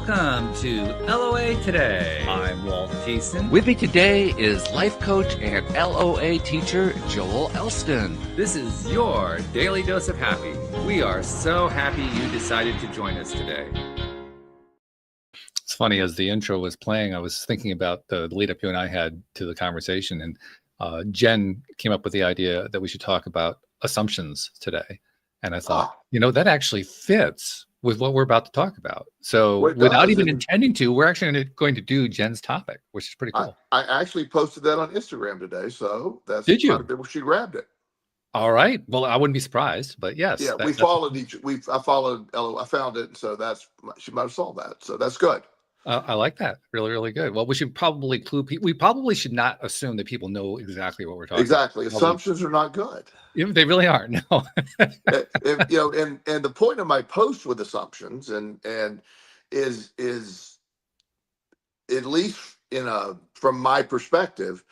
Welcome to LOA Today. I'm Walt Thiessen. With me today is life coach and LOA teacher Joel Elston. This is your daily dose of happy. We are so happy you decided to join us today. It's funny, as the intro was playing, I was thinking about the lead up you and I had to the conversation, and Jen came up with the idea that we should talk about assumptions today. And I thought, that actually fits with what we're about to talk about. So without even intending to, we're actually going to do Jen's topic, which is pretty cool. I actually posted that on Instagram today. So that's Did you? She grabbed it. All right. Well, I wouldn't be surprised, but yes. Yeah, we followed I followed I found it. So she might have saw that. So that's good. I like that. Really, really good. Well, we should probably clue people. We probably should not assume that people know exactly what we're talking about. Exactly. Assumptions are not good. They really aren't. No. And the point of my post with assumptions and is at least from my perspective,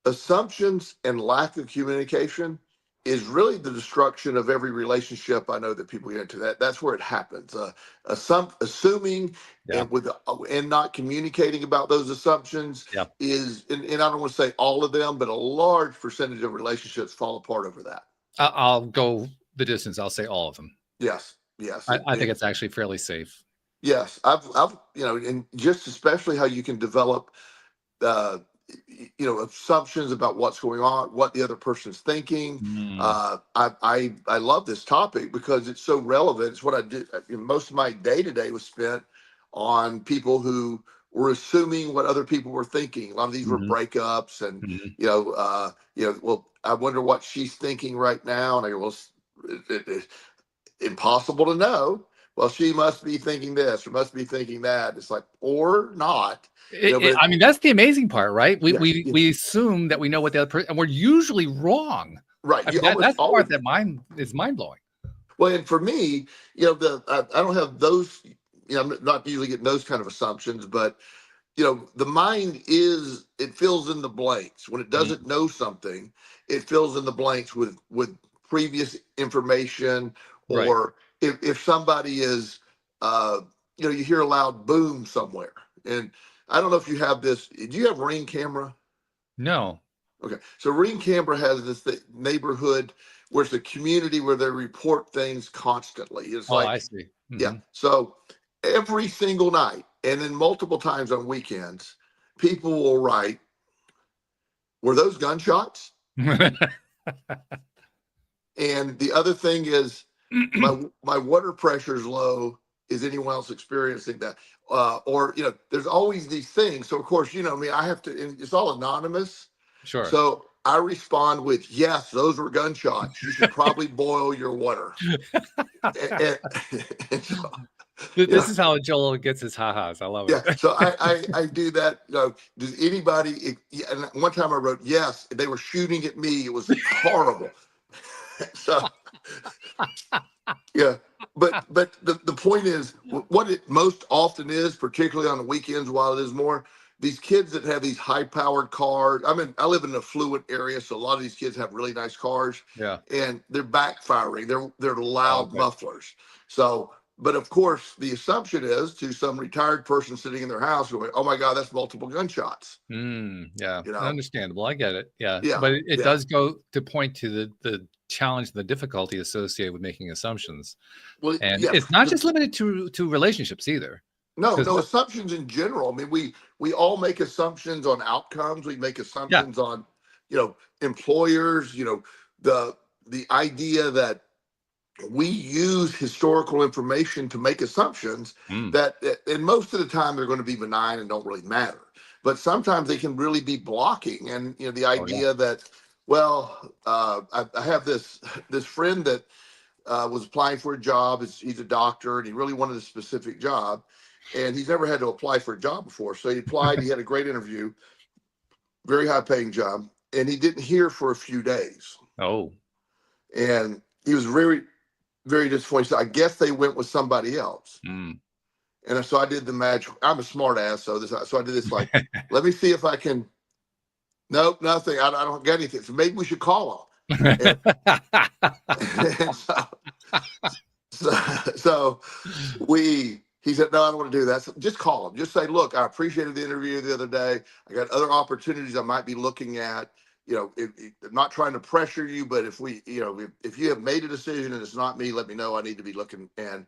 assumptions and lack of communication is really the destruction of every relationship I know that people get into. That's where it happens. Assuming and not communicating about those assumptions is, and I don't want to say all of them, but a large percentage of relationships fall apart over that. I'll go the distance. I'll say all of them. Yes. I think it's actually fairly safe. Yes, I've and just especially how you can develop assumptions about what's going on, what the other person's thinking. I love this topic because it's so relevant. It's what I did. Most of my day-to-day was spent on people who were assuming what other people were thinking. A lot of these were breakups and, well, I wonder what she's thinking right now. And I go, well, it's impossible to know. Well, she must be thinking this or must be thinking that. It's like, or not. I mean, that's the amazing part, right? We assume that we know what the other person, and we're usually wrong. Right. That's the part that is mind blowing. Well, and for me, I don't have those. I'm not usually getting those kind of assumptions, but the mind it fills in the blanks when it doesn't know something. It fills in the blanks with previous information, or if somebody is, you hear a loud boom somewhere, and I don't know if you have this. Do you have Ring camera? No. Okay. So Ring camera has this neighborhood where it's a community where they report things constantly. It's I see. Mm-hmm. Yeah. So every single night, and then multiple times on weekends, people will write, "Were those gunshots?" And the other thing is, my water pressure is low. Is anyone else experiencing that? Or there's always these things. So of course, I have to. And it's all anonymous. Sure. So I respond with, "Yes, those were gunshots. You should probably boil your water." and so, this is how Joel gets his ha-has. I love it. Yeah. So I do that. Does anybody? And one time I wrote, "Yes, they were shooting at me. It was horrible." So. Yeah, but the point is, what it most often is, particularly on the weekends, while it is more, these kids that have these high-powered cars. I live in an affluent area, so a lot of these kids have really nice cars. Yeah, and they're backfiring. They're loud mufflers. So, but of course, the assumption is to some retired person sitting in their house going, "Oh my God, that's multiple gunshots." Yeah, understandable. I get it. Yeah, yeah. But it does go to point to the challenge, the difficulty associated with making assumptions. Well, and it's not just limited to relationships either. No, assumptions in general. I mean, we all make assumptions on outcomes. We make assumptions on, employers. The idea that we use historical information to make assumptions that, and most of the time they're going to be benign and don't really matter. But sometimes they can really be blocking. And the idea that, well, I have this friend that was applying for a job. He's a doctor, and he really wanted a specific job, and he's never had to apply for a job before. So he applied. He had a great interview, very high-paying job, and he didn't hear for a few days. Oh, and he was very, very disappointed. So I guess they went with somebody else. And so I did the magic. I'm a smart ass, so I did this like, let me see if I can. Nope, nothing. I don't get anything. So maybe we should call them. And so he He said, no, I don't want to do that. So just call him. Just say, look, I appreciated the interview the other day. I got other opportunities I might be looking at. I'm not trying to pressure you, but if if you have made a decision and it's not me, let me know. I need to be looking. And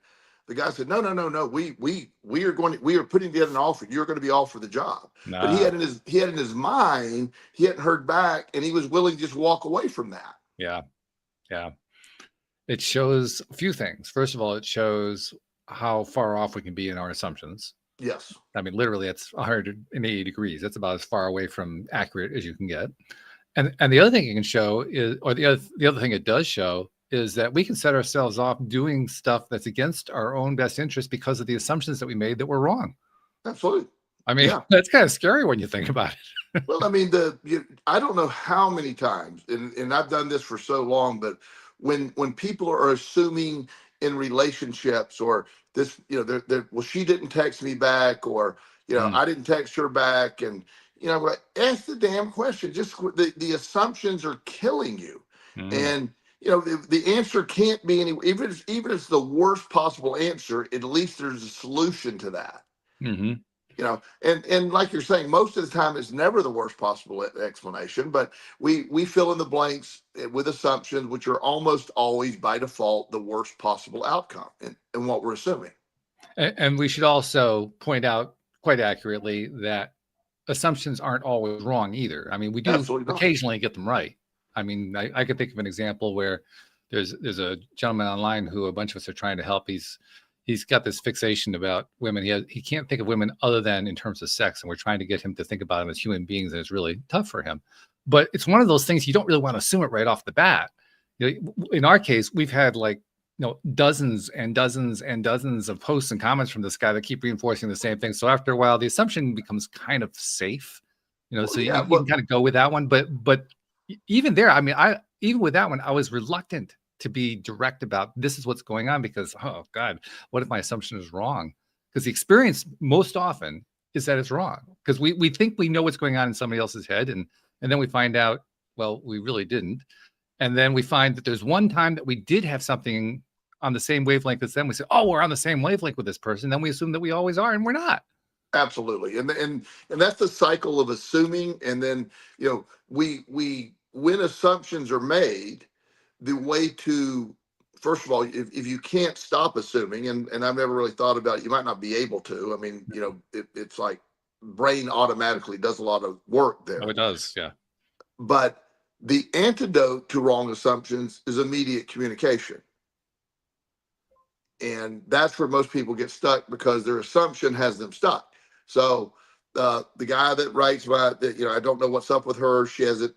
the guy said, no, no, no, no. We are putting together an offer. You're going to be offered the job. But he Nah. had in his mind, he hadn't heard back, and he was willing to just walk away from that. Yeah. Yeah. It shows a few things. First of all, it shows how far off we can be in our assumptions. Yes. I mean, literally, it's 180 degrees. That's about as far away from accurate as you can get. And the other thing it can show is, or the other thing it does show is that we can set ourselves off doing stuff that's against our own best interest because of the assumptions that we made that were wrong. Absolutely. I mean, that's kind of scary when you think about it. Well, I mean, I don't know how many times, and I've done this for so long, but when people are assuming in relationships, or this, well, she didn't text me back, or I didn't text her back, and ask the damn question. Just the assumptions are killing you, and the answer can't be any. Even if it's the worst possible answer, at least there's a solution to that. Mm-hmm. And like you're saying, most of the time it's never the worst possible explanation, but we fill in the blanks with assumptions, which are almost always by default the worst possible outcome in what we're assuming. And we should also point out quite accurately that assumptions aren't always wrong either. I mean, we do occasionally get them right. I mean, I could think of an example where there's a gentleman online who a bunch of us are trying to help. He's got this fixation about women. He can't think of women other than in terms of sex, and we're trying to get him to think about them as human beings, and it's really tough for him. But it's one of those things you don't really want to assume it right off the bat. In our case, we've had dozens and dozens and dozens of posts and comments from this guy that keep reinforcing the same thing. So after a while, the assumption becomes kind of safe. You can kind of go with that one. But even there, I mean, even with that one, I was reluctant to be direct about this is what's going on, because, oh God, what if my assumption is wrong? Because the experience most often is that it's wrong, because we think we know what's going on in somebody else's head. And then we find out, well, we really didn't. And then we find that there's one time that we did have something on the same wavelength as them. We say, oh, we're on the same wavelength with this person. Then we assume that we always are, and we're not. Absolutely. And that's the cycle of assuming. And then, when assumptions are made, the way to, first of all, if you can't stop assuming, and I've never really thought about it, you might not be able to. I mean, it's like brain automatically does a lot of work there. Oh, it does, yeah. But the antidote to wrong assumptions is immediate communication. And that's where most people get stuck, because their assumption has them stuck. So the guy that writes about that, I don't know what's up with her. She hasn't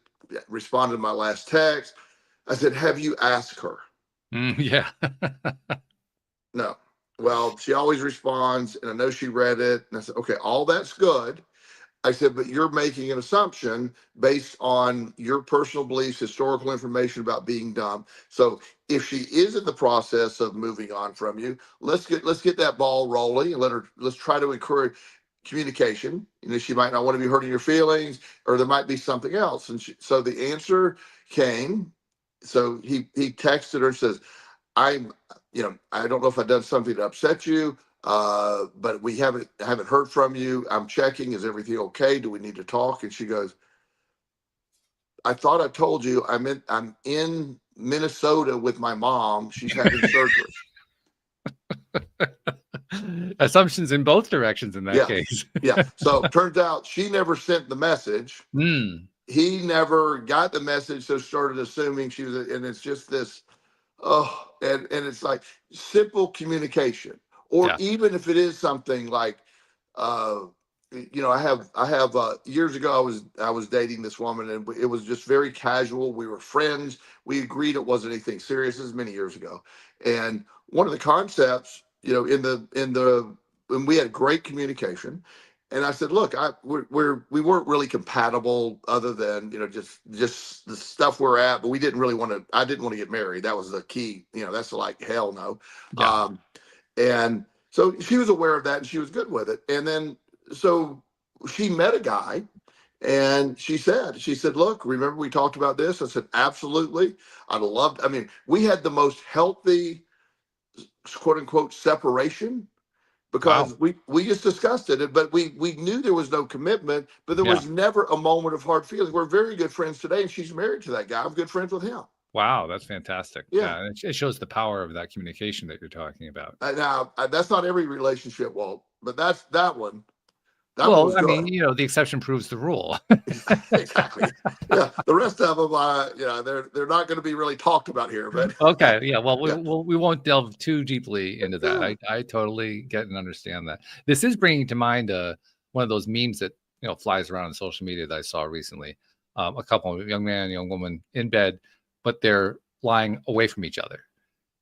responded to my last text. I said, have you asked her? Yeah. No. Well, she always responds, and I know she read it. And I said, okay, all that's good. I said, but you're making an assumption based on your personal beliefs, historical information about being dumb. So if she is in the process of moving on from you, let's get that ball rolling, and let's try to encourage communication. She might not want to be hurting your feelings, or there might be something else. And so the answer came. So he texted her and says, I don't know if I've done something to upset you, but we haven't heard from you. I'm checking. Is everything okay? Do we need to talk? And she goes, I thought I told you I'm in Minnesota with my mom. She's having surgery. Assumptions in both directions in that case. Yeah. So turns out she never sent the message. He never got the message, so started assuming she was, and it's just this, and it's like simple communication. Or even if it is something like, I have years ago I was dating this woman, and it was just very casual. We were friends. We agreed it wasn't anything serious. This is many years ago. And one of the concepts, when we had great communication, and I said, look, we weren't really compatible, other than, just the stuff we're at, but we didn't really I didn't want to get married. That was the key. That's like, hell no. Yeah. And so she was aware of that, and she was good with it. And then, so she met a guy, and she said, look, remember we talked about this? I said, absolutely. We had the most healthy, quote unquote, separation because Wow. we just discussed it, but we knew there was no commitment, but there Yeah. was never a moment of hard feelings. We're very good friends today, and she's married to that guy. I'm good friends with him. Wow. That's fantastic. Yeah. Yeah. And it shows the power of that communication that you're talking about. Now that's not every relationship, Walt, but that's that one. That one Well, was I mean, good. the exception proves the rule. Exactly. Yeah. The rest of them, they're not going to be really talked about here. But Okay. Yeah. Well, yeah, we won't delve too deeply into that. yeah, I totally get and understand that. This is bringing to mind one of those memes that flies around on social media that I saw recently. A couple, a young man, young woman in bed, but they're lying away from each other.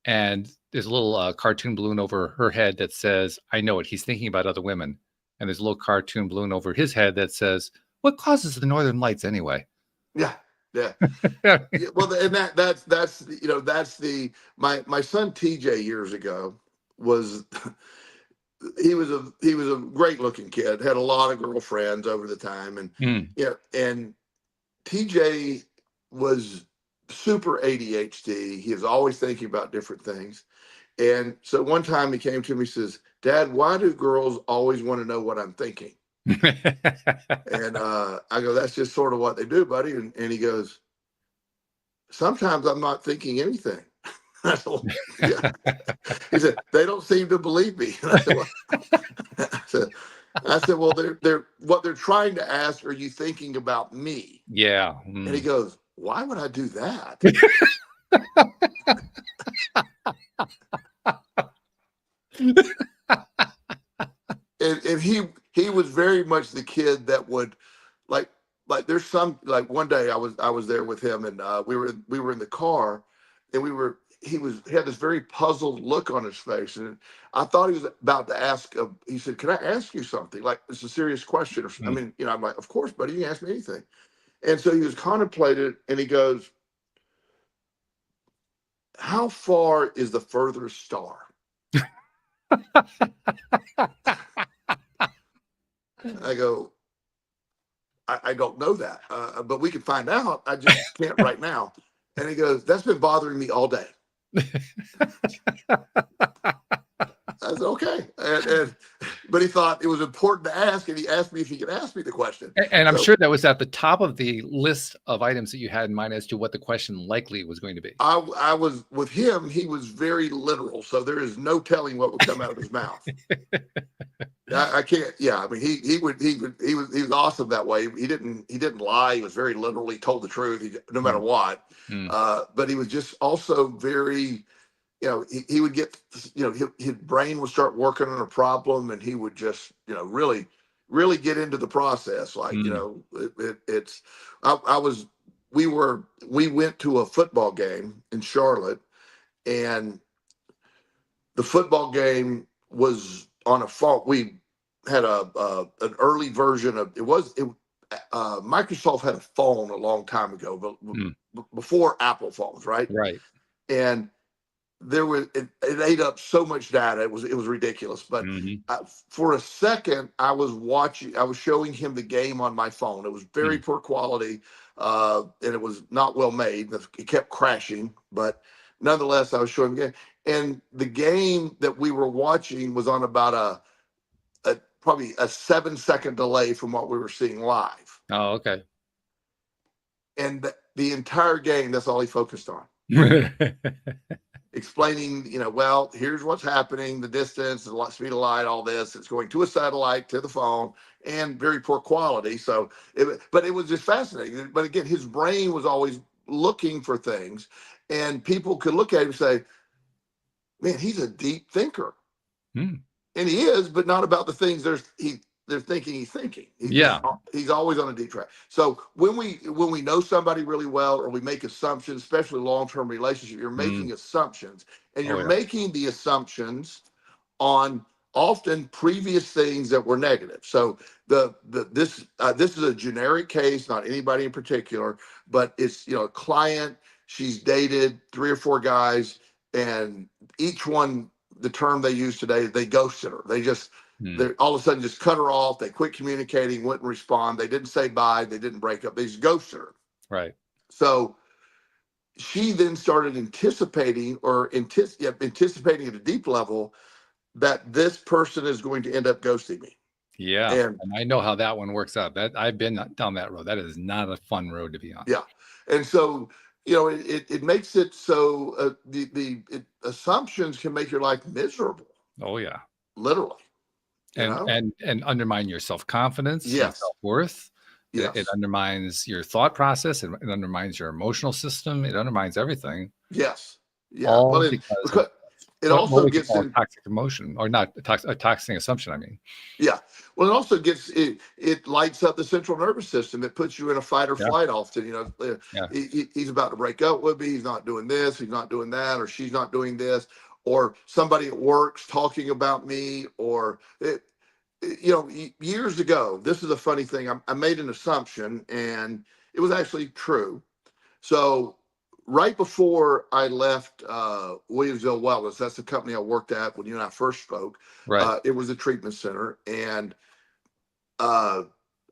And there's a little cartoon balloon over her head that says, "I know it. He's thinking about other women." And there's a little cartoon balloon over his head that says, "What causes the northern lights anyway?" yeah, yeah. Yeah, well, and that's my son TJ years ago was he was a great looking kid, had a lot of girlfriends over the time, and Mm. and TJ was super ADHD. He was always thinking about different things. And so one time he came to me, he says, "Dad, why do girls always want to know what I'm thinking?" And I go, "That's just sort of what they do, buddy." And he goes, "Sometimes I'm not thinking anything." I said, "Well, yeah." He said, "They don't seem to believe me." And I said, "Well," I said, "Well, they're what they're trying to ask, are you thinking about me?" Yeah. And he Mm. goes, "Why would I do that?" And he was very much the kid that would like there's some like one day I was there with him, and we were in the car, and he had this very puzzled look on his face, and I thought he was about to ask he said, "Can I ask you something, like it's a serious question?" Or I Mm. mean, I'm like, "Of course, buddy, you can ask me anything." And so he was contemplating, and he goes, "How far is the furthest star?" I go, I don't know that, but we can find out. I just can't right now." And he goes, "That's been bothering me all day." I said, "Okay." But he thought it was important to ask, and he asked me if he could ask me the question. And I'm So sure that was at the top of the list of items that you had in mind as to what the question likely was going to be. I was with him. He was very literal, so there is no telling what would come out of his mouth. I can't. Yeah, I mean, he was awesome that way. He didn't lie. He was very literal. He told the truth, no matter Mm. what. Mm. But he was just also very, he would get, his brain would start working on a problem, and he would just, really, really get into the process. Like, Mm. it's, I was, we went to a football game in Charlotte, and the football game was on a phone. We had an early version of Microsoft had a phone a long time ago, Mm. but before Apple phones, right? Right. And it ate up so much data. It was ridiculous. But Mhm. for a second, I was showing him the game on my phone. It was very Mm. poor quality, and it was not well made. It kept crashing, but nonetheless, I was showing him the game. And the game that we were watching was on about probably a 7-second delay from what we were seeing live. Oh, okay. And the entire game, that's all he focused on. Explaining, well, here's what's happening, the distance, the speed of light, all this. It's going to a satellite, to the phone, and very poor quality. So, but it was just fascinating. But again, his brain was always looking for things, and people could look at him and say, "Man, he's a deep thinker." Mm. And he is, but not about the things they're thinking he's thinking. Yeah. He's always on a deep track. So when we know somebody really well, or we make assumptions, especially long-term relationship, you're Mm. making assumptions, and Oh, you're yeah. making the assumptions on often previous things that were negative. So this is a generic case, not anybody in particular, but it's a client. She's dated 3 or 4 guys, and each one, the term they use today, they ghosted her. Mm. They all of a sudden just cut her off. They quit communicating, wouldn't respond. They didn't say bye. They didn't break up. They just ghosted her. Right. So she then started anticipating at a deep level that this person is going to end up ghosting me. Yeah, And and I know how that one works out. That I've been down that road. That is not a fun road to be on. yeah, and so it makes it so assumptions can make your life miserable, Oh yeah, literally. and undermine your self-confidence, and Yes, self-worth. It yes, undermines your thought process. It undermines your emotional system. It undermines everything. yes, yeah. All Well, because of because it what also we could gets call in. a toxic emotion, or not a toxic assumption. I mean, Yeah. Well, it also gets it lights up the central nervous system. It puts you in a fight or yeah, flight often. yeah, He's about to break up with me. He's not doing this. He's not doing that, or she's not doing this, or somebody at work's talking about me, or years ago. This is a funny thing. I made an assumption, and it was actually true. So right before I left Williamsville Wellness, that's the company I worked at when you and I first spoke. right. It was a treatment center, and uh,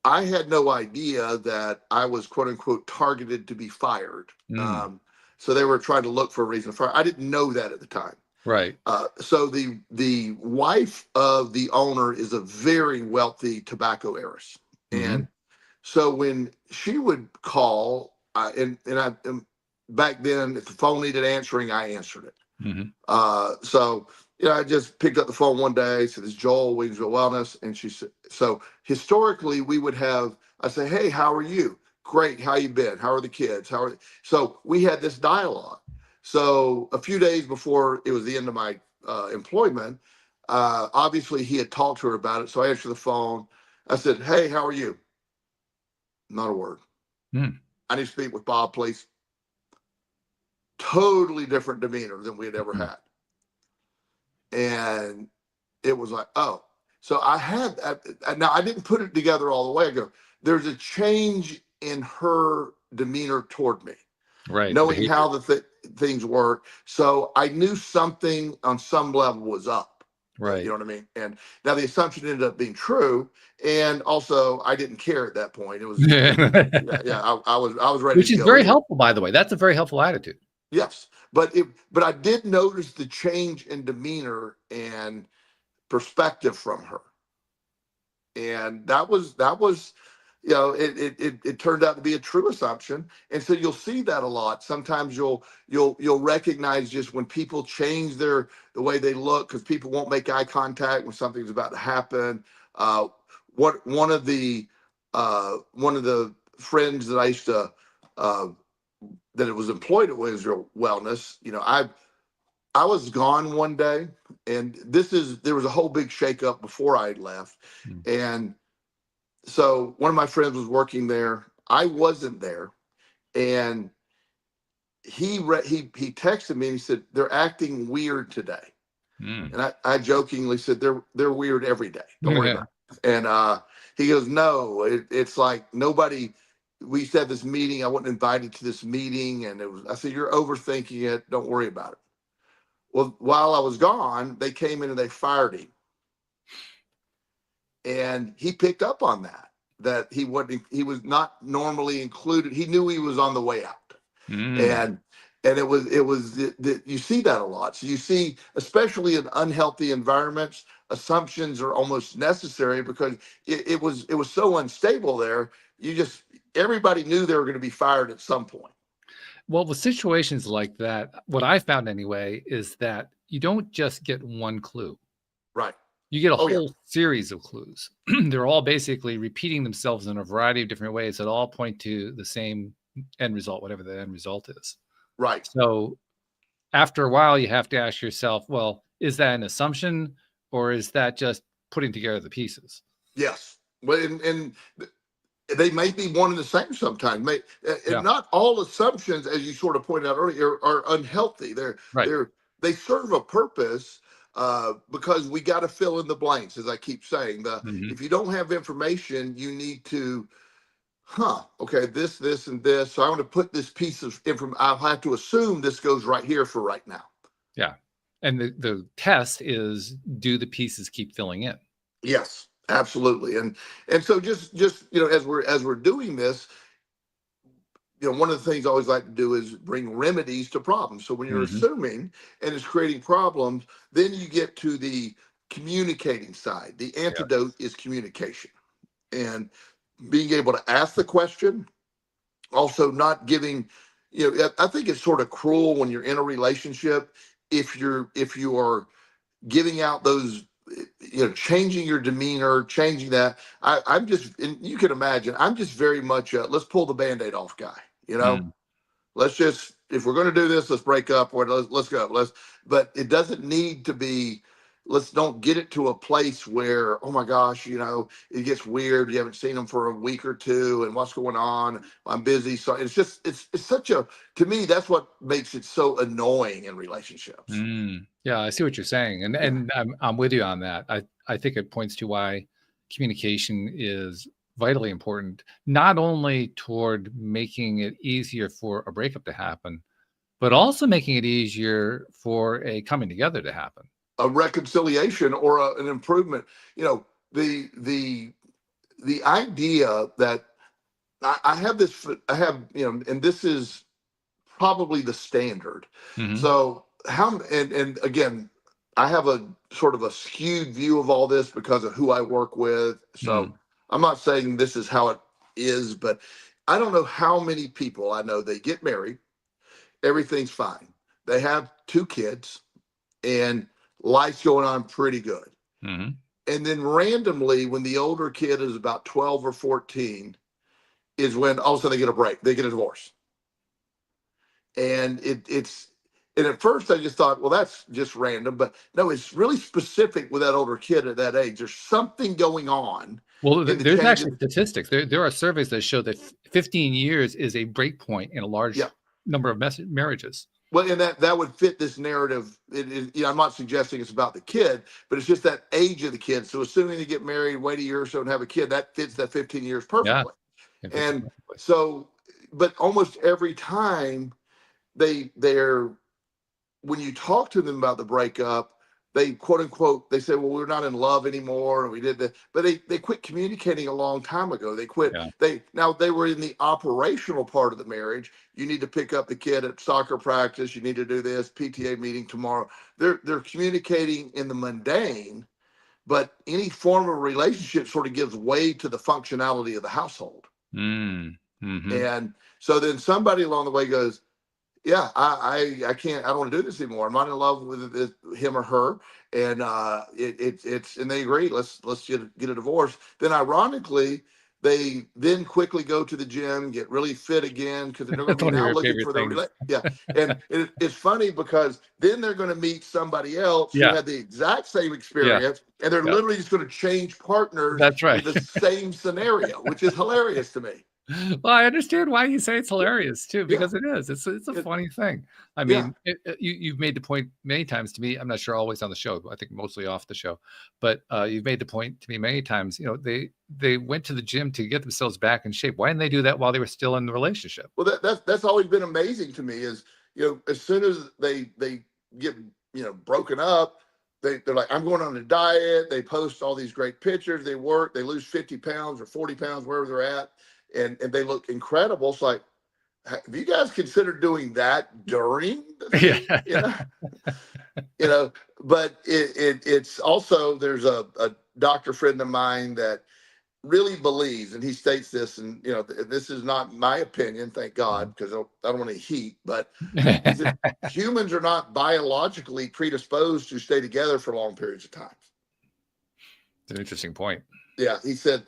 I had no idea that I was quote unquote targeted to be fired. Mm, So they were trying to look for a reason to fire. I didn't know that at the time. right. So the wife of the owner is a very wealthy tobacco heiress, Hmm. and so when she would call, and back then, if the phone needed answering, I answered it. Hmm. So I just picked up the phone one day, said, "This is Joel, Williamsville Wellness," and she said, so historically we would have, I say, "Hey, how are you? Great. How you been? How are the kids? So we had this dialogue. So a few days before it was the end of my employment, obviously he had talked to her about it. So I answered the phone. I said, "Hey, how are you?" Not a word. Mm, "I need to speak with Bob, please." Totally different demeanor than we had ever mm, had. And it was like, oh. So I had, now I didn't put it together all the way. I go, there's a change in her demeanor toward me, right. The knowing behavior. how things work. So I knew something on some level was up. You Right. know what I mean? And now the assumption ended up being true. And also, I didn't care at that point. Yeah. I was ready Which to is go very anyway. helpful, by the way. That's a very helpful attitude. Yes, but I did notice the change in demeanor and perspective from her, and that was it turned out to be a true assumption. And so you'll see that a lot. Sometimes you'll recognize just when people change the way they look, because people won't make eye contact when something's about to happen. uh what one of the friends that I used to uh that it was employed at Israel Wellness, I was gone one day, and there was a whole big shakeup before I left. Mm. And so one of my friends was working there. I wasn't there, and he texted me and he said, "They're acting weird today." Mm. And I jokingly said, "They're weird every day. Don't worry about it." And he goes, "No, it's like nobody." We used to have this meeting. I wasn't invited to this meeting, and I said, "You're overthinking it. Don't worry about it." Well, while I was gone, they came in and they fired him, and he picked up on that he was not normally included. He knew he was on the way out. Mm. And you see that a lot. So you see, especially in unhealthy environments, assumptions are almost necessary, because it was so unstable there. Everybody knew they were going to be fired at some point. Well, with situations like that, what I found anyway is that you don't just get one clue. Right. You get a Oh yeah. whole series of clues. They're all basically repeating themselves in a variety of different ways that all point to the same end result, whatever the end result is. Right. So after a while, you have to ask yourself, well, is that an assumption, or is that just putting together the pieces? Yes. Well, and they may be one and the same sometimes. And Yeah, not all assumptions, as you sort of pointed out earlier, are unhealthy. right. They serve a purpose, because we got to fill in the blanks, as I keep saying. Hmm. If you don't have information, you need to, okay, this, and this. So I want to put this piece of information. I'll have to assume this goes right here for right now. Yeah. And the test is, do the pieces keep filling in? Yes, absolutely. And so just as we're doing this, one of the things I always like to do is bring remedies to problems. So when you're Hmm. assuming and it's creating problems, then you get to the communicating side. The Yeah. antidote is communication, and being able to ask the question, also not giving, I think it's sort of cruel when you're in a relationship if you are giving out those, changing your demeanor, changing that. I'm just, and you can imagine, I'm just very much a let's pull the band-aid off guy, Mm. let's just, if we're going to do this, let's break up, or let's go. But it doesn't need to be, let's don't get it to a place where, oh my gosh, it gets weird. You haven't seen them for a week or two, and what's going on? I'm busy. So it's just, it's such a, to me, that's what makes it so annoying in relationships. Yeah, I see what you're saying, and Yeah. I'm with you on that. I think it points to why communication is vitally important, not only toward making it easier for a breakup to happen, but also making it easier for a coming together to happen. A reconciliation or an improvement. The idea that I have this, and this is probably the standard. Hmm. So how, and again, I have a sort of a skewed view of all this because of who I work with. So Mm. I'm not saying this is how it is, but I don't know how many people I know, they get married, everything's fine. They have 2 kids and life's going on pretty good. Hmm. And then randomly, when the older kid is about 12 or 14, is when all of a sudden they get a break, they get a divorce. And and at first I just thought, well, that's just random. But no, it's really specific with that older kid at that age. There's something going on Well, in the there's change. actually statistics. There are surveys that show that 15 years is a break point in a large Yeah. number of marriages. Well, and that would fit this narrative. I'm not suggesting it's about the kid, but it's just that age of the kid. So assuming they get married, wait a year or so and have a kid, that fits that 15 years Yeah, perfectly. it fits it And perfectly. so, but almost every time they're when you talk to them about the breakup, they quote unquote, they say, well, we're not in love anymore. And we did that. But they quit communicating a long time ago. They quit. Yeah. Now they were in the operational part of the marriage. You need to pick up the kid at soccer practice. You need to do this PTA meeting tomorrow. They're communicating in the mundane, but any form of relationship sort of gives way to the functionality of the household. Mm-hmm. And so then somebody along the way goes, yeah, I can't, I don't want to do this anymore. I'm not in love with him or her. And it's, and they agree, let's get a divorce. Then ironically, they then quickly go to the gym, get really fit again, because they're going to That's be one of now your looking favorite for their things. yeah. And it's funny because then they're going to meet somebody else who Yeah. had the exact same Yeah. experience, and they're Yeah. literally just going to change partners That's right. with the same scenario, which is hilarious to me. Well, I understand why you say it's hilarious too, Yeah. because it is. It's a It, funny thing. I yeah. mean, you've made the point many times to me. I'm not sure always on the show. I think mostly off the show, but you've made the point to me many times. They went to the gym to get themselves back in shape. Why didn't they do that while they were still in the relationship? Well, that's always been amazing to me is, as soon as they get, broken up, they're like, I'm going on a diet. They post all these great pictures. They work, they lose 50 pounds or 40 pounds, wherever they're at. And they look incredible. It's like, have you guys considered doing that during the thing? Yeah. But it's also, there's a doctor friend of mine that really believes, and he states this, and this is not my opinion, thank God, because I don't want any heat, but he said humans are not biologically predisposed to stay together for long periods of time. It's an interesting point. Yeah, he said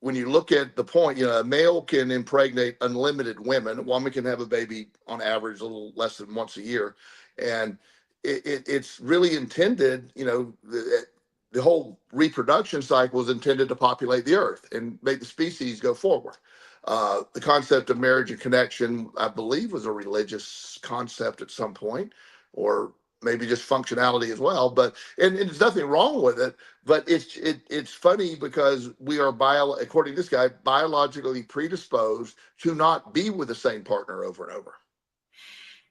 when you look at the point, a male can impregnate unlimited women. A woman can have a baby on average a little less than once a year, and it's really intended. The whole reproduction cycle is intended to populate the earth and make the species go forward. The concept of marriage and connection, I believe, was a religious concept at some point, or maybe just functionality as well. But and there's nothing wrong with it. But it's funny because we are according to this guy, biologically predisposed to not be with the same partner over and over.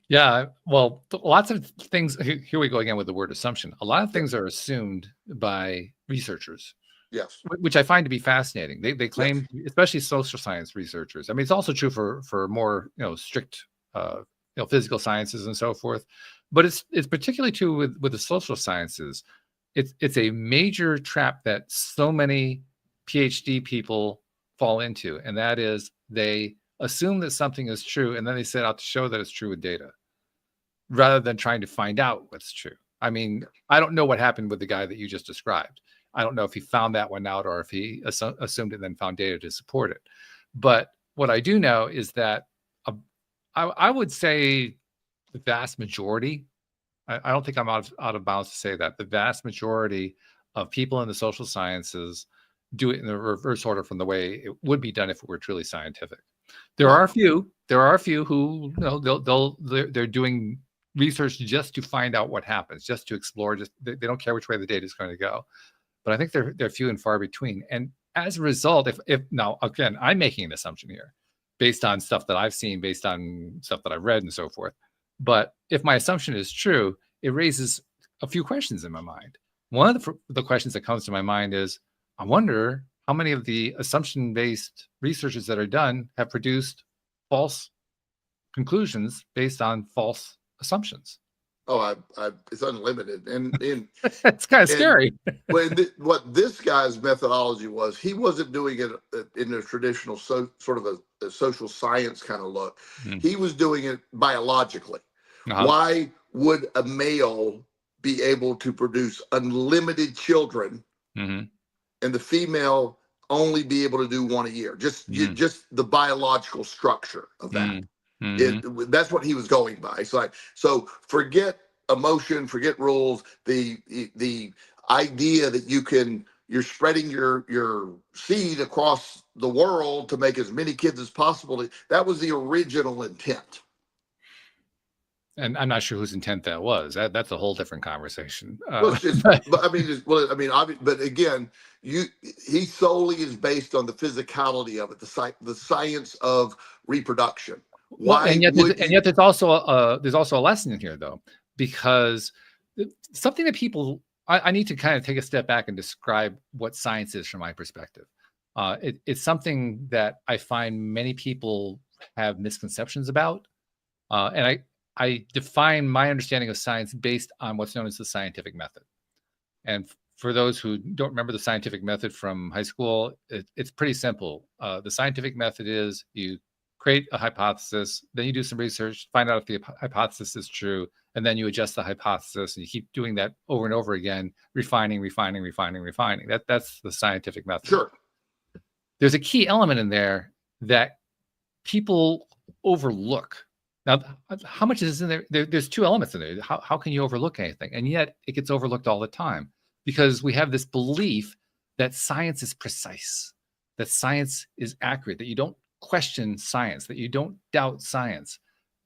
Yeah, well, lots of things. Here we go again with the word assumption. A lot of things are assumed by researchers. Yes. Which I find to be fascinating. They claim, Yes. especially social science researchers. I mean, it's also true for more strict physical sciences and so forth. But it's particularly true with the social sciences. it's a major trap that so many PhD people fall into, and that is they assume that something is true, and then they set out to show that it's true with data, rather than trying to find out what's true. I mean, I don't know what happened with the guy that you just described. I don't know if he found that one out or if he assumed it and then found data to support it. But what I do know is that I would say the vast majority, I don't think I'm out of bounds to say that, the vast majority of people in the social sciences do it in the reverse order from the way it would be done if it were truly scientific. There are a few who, you know, they're doing research just to find out what happens, just to explore, just they don't care which way the data is going to go. But I think they're few and far between. And as a result, if now again, I'm making an assumption here based on stuff that I've seen, based on stuff that I've read and so forth. But if my assumption is true, it raises a few questions in my mind. One of the questions that comes to my mind is, I wonder how many of the assumption-based researches that are done have produced false conclusions based on false assumptions. Oh, it's unlimited, and it's kind of scary. What this guy's methodology was, he wasn't doing it in a traditional sort of a social science kind of look. He was doing it biologically. Why would a male be able to produce unlimited children, and the female only be able to do one a year? Just the biological structure of that. That's what he was going by. It's like, so forget emotion, forget rules. The idea that you're spreading your seed across the world to make as many kids as possible. That was the original intent. And I'm not sure whose intent that was. That's a whole different conversation. But again, he solely is based on the physicality of it, the science of reproduction. And yet there's also a lesson in here, though, because something that people, I need to kind of take a step back and describe what science is from my perspective. It's something that I find many people have misconceptions about, and I define my understanding of science based on what's known as the scientific method. And for those who don't remember the scientific method from high school, it's pretty simple. The scientific method is you create a hypothesis, then you do some research, find out if the hypothesis is true, and then you adjust the hypothesis, and you keep doing that over and over again, refining. That's the scientific method. Sure. There's a key element in there that people overlook. Now, how much is in there? There's two elements in there. How can you overlook anything? And yet it gets overlooked all the time because we have this belief that science is precise, that science is accurate, that you don't question science, that you don't doubt science.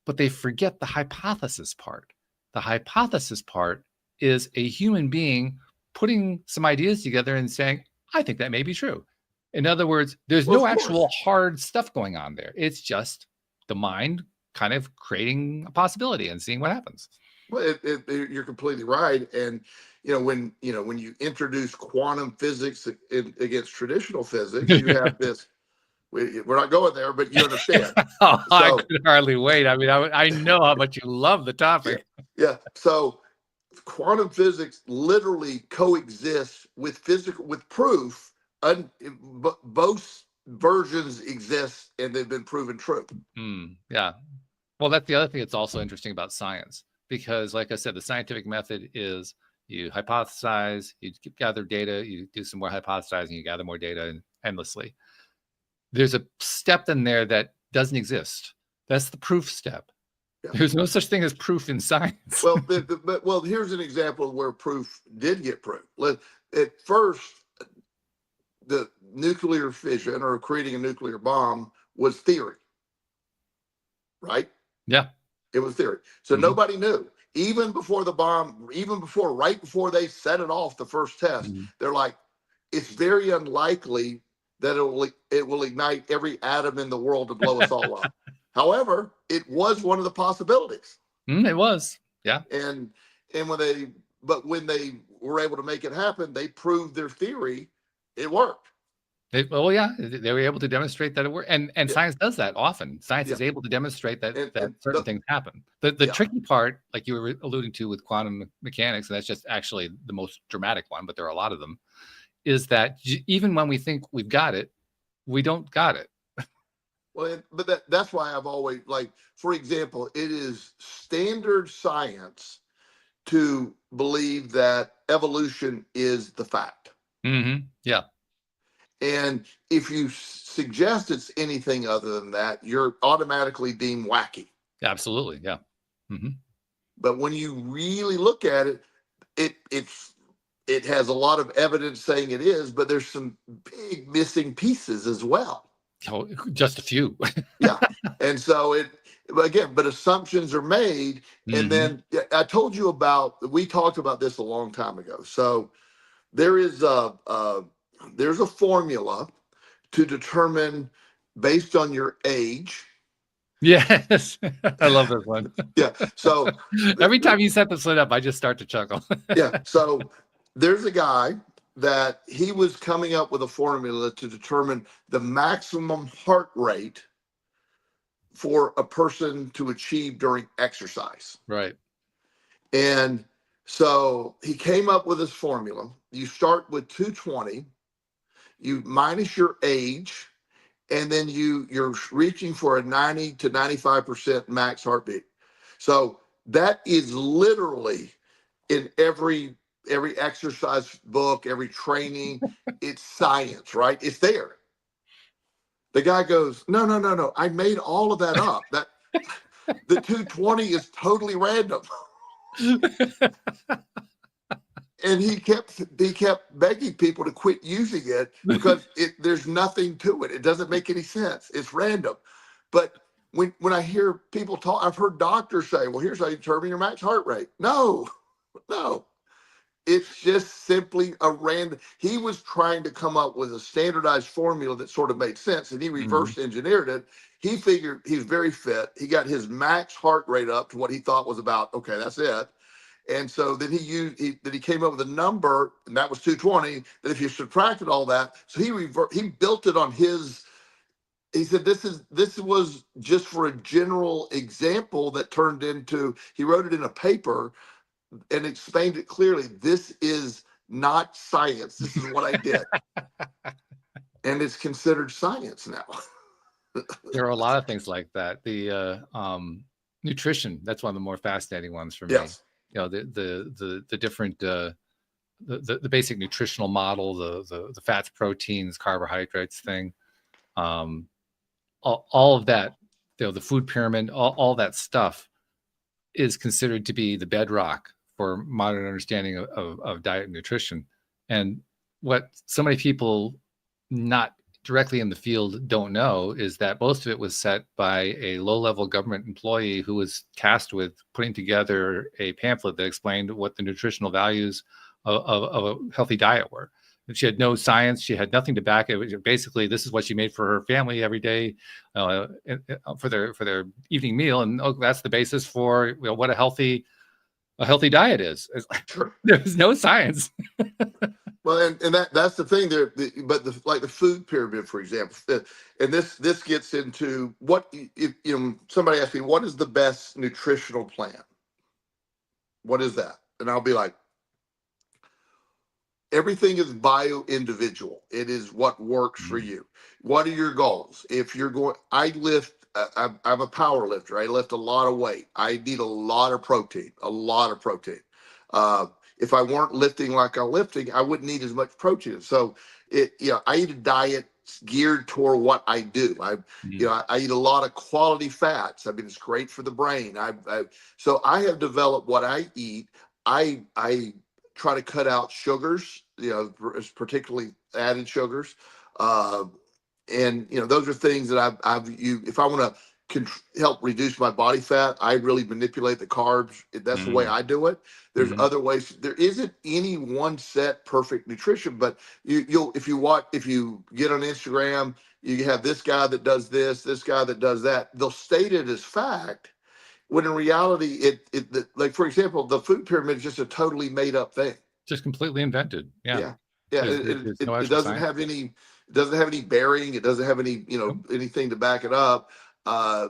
But they forget the hypothesis part. The hypothesis part is a human being putting some ideas together and saying, I think that may be true. In other words, there's no actual hard stuff going on there. It's just the mind kind of creating a possibility and seeing what happens. Well, you're completely right. And when you introduce quantum physics against traditional physics, you have this. We're not going there, but you understand. I could hardly wait. I mean, I know how much you love the topic. Yeah. So quantum physics literally coexists with proof. Both versions exist, and they've been proven true. Yeah. Well, that's the other thing that's also interesting about science, because like I said, the scientific method is you hypothesize, you gather data, you do some more hypothesizing, you gather more data endlessly. There's a step in there that doesn't exist. That's the proof step. Yeah. There's no such thing as proof in science. Well, here's an example of where proof did get proved. At first, the nuclear fission or creating a nuclear bomb was theory, right? Yeah. It was theory. So nobody knew. Even before the bomb, right before they set it off the first test, they're like, it's very unlikely that it will ignite every atom in the world to blow us all up. However, it was one of the possibilities. It was, yeah. And when they were able to make it happen, they proved their theory. It worked. Oh yeah, they were able to demonstrate that it worked, and Yeah, science does that often. Science yeah, is able to demonstrate that and certain things happen. The yeah. tricky part, like you were alluding to with quantum mechanics, and that's just actually the most dramatic one, but there are a lot of them, is that even when we think we've got it, we don't got it. Well, but that's why I've always, like, for example, it is standard science to believe that evolution is the fact. Yeah, And if you suggest it's anything other than that, you're automatically deemed wacky. absolutely. Yeah. hmm But when you really look at it, it has a lot of evidence saying it is, but there's some big missing pieces as well. Oh, just a few. Yeah. And so again, but assumptions are made. And hmm then I told you we talked about this a long time ago. So there's a formula to determine, based on your age. Yes, I love this one. Yeah. So Every time you set this one up, I just start to chuckle. yeah. So there's a guy that he was coming up with a formula to determine the maximum heart rate for a person to achieve during exercise. Right. And so he came up with this formula. You start with 220, you minus your age, and then you're reaching for a 90 to 95% max heartbeat. So that is literally in every exercise book, every training. It's science, right? It's there. The guy goes, no. I made all of that up. That the 220 is totally random. And he kept begging people to quit using it because there's nothing to it. It doesn't make any sense. It's random. But when I hear people talk, I've heard doctors say, well, here's how you determine your max heart rate. No. It's just simply a random. He was trying to come up with a standardized formula that sort of made sense, and he reverse engineered it. He figured he's very fit. He got his max heart rate up to what he thought was about, okay, that's it. And so then he came up with a number, and that was 220. That if you subtracted all that, so he built it on his. He said this was just for a general example that turned into. He wrote it in a paper and explained it clearly. This is not science. This is what I did, and it's considered science now. There are a lot of things like that. The nutrition, that's one of the more fascinating ones for me. Yes. You know, the different the basic nutritional model, the fats, proteins, carbohydrates thing, all of that, you know, the food pyramid, all that stuff is considered to be the bedrock for modern understanding of diet and nutrition. And what so many people not directly in the field don't know is that most of it was set by a low-level government employee who was tasked with putting together a pamphlet that explained what the nutritional values of a healthy diet were. And she had no science. She had nothing to back it. Basically, this is what she made for her family every day for their evening meal, and that's the basis for what a healthy diet is. Sure. There's no science. Well, and that's the thing there. But like the food pyramid, for example, and this gets into what if somebody asks me, what is the best nutritional plan? What is that? And I'll be like, everything is bio-individual. It is what works for you. What are your goals? If you're going, I'm a power lifter. I lift a lot of weight. I need a lot of protein. If I weren't lifting like I'm lifting, I wouldn't need as much protein. So I eat a diet geared toward what I do. I eat a lot of quality fats. I mean, it's great for the brain. So I have developed what I eat. I try to cut out sugars, particularly added sugars. And those are things that I've used. If I want to help reduce my body fat, I really manipulate the carbs. That's the way I do it. There's other ways. There isn't any one set perfect nutrition, but if you get on Instagram, you have this guy that does this guy that does that. They'll state it as fact, when in reality, like, for example, the food pyramid is just a totally made up thing. Just completely invented. Yeah. It doesn't have any. it doesn't have any bearing. It doesn't have any, Nope. anything to back it up. I